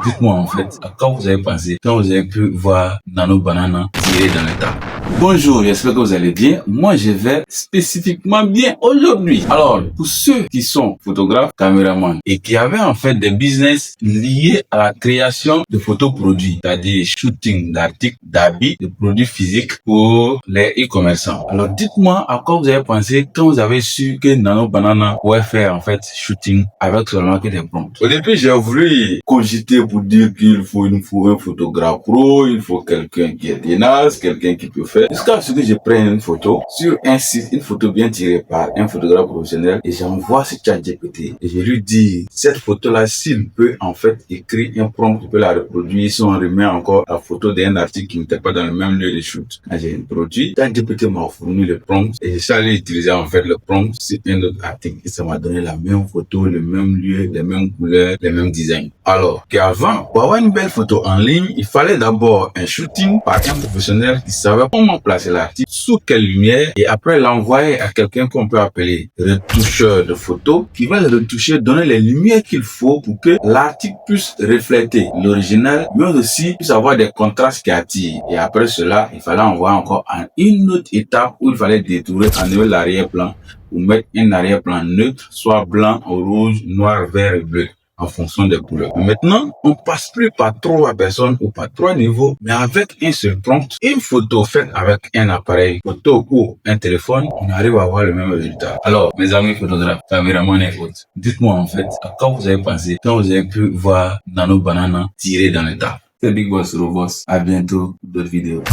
Dites-moi en fait, à quoi vous avez pensé quand vous avez pu voir Nano Banana tirer dans le tas? Bonjour, j'espère que vous allez bien. Moi, je vais spécifiquement bien aujourd'hui. Alors, pour ceux qui sont photographes, caméramans et qui avaient en fait des business liés à la création de photos produits, c'est-à-dire shooting d'articles, d'habits, de produits physiques pour les e-commerçants. Alors, dites-moi à quoi vous avez pensé quand vous avez su que Nano Banana pouvait faire en fait shooting avec seulement que des prompts. Au début, j'ai voulu cogiter pour dire qu'il faut un photographe pro, il faut quelqu'un qui est tenace, quelqu'un qui peut faire. Jusqu'à ce que je prenne une photo sur un site, une photo bien tirée par un photographe professionnel et j'envoie ce ChatGPT. Et je lui dis, cette photo-là, s'il peut en fait écrire un prompt, il peut la reproduire si on remet encore la photo d'un article qui n'était pas dans le même lieu de shoot. Quand j'ai introduit, ChatGPT m'a fourni le prompt et je suis allé utiliser en fait le prompt sur un autre article et ça m'a donné la même photo, le même lieu, les mêmes couleurs, les mêmes designs. Alors qu'avant, pour avoir une belle photo en ligne, il fallait d'abord un shooting par un professionnel qui savait comment placer l'article, sous quelle lumière, et après l'envoyer à quelqu'un qu'on peut appeler retoucheur de photos, qui va le retoucher, donner les lumières qu'il faut pour que l'article puisse refléter l'original, mais aussi puisse avoir des contrastes qui attirent. Et après cela, il fallait envoyer encore à une autre étape où il fallait détourer, enlever l'arrière-plan ou mettre un arrière-plan neutre, soit blanc, rouge, noir, vert et bleu, en fonction des couleurs. Maintenant, on passe plus par trois personnes ou par trois niveaux, mais avec un seul prompt, une photo faite avec un appareil photo ou un téléphone, on arrive à avoir le même résultat. Alors, mes amis photographes, caméramans et autres, dites-moi en fait, à quoi vous avez pensé quand vous avez pu voir Nano Banana tirer dans le tas? C'est Big Boss Roboss. À bientôt pour d'autres vidéos.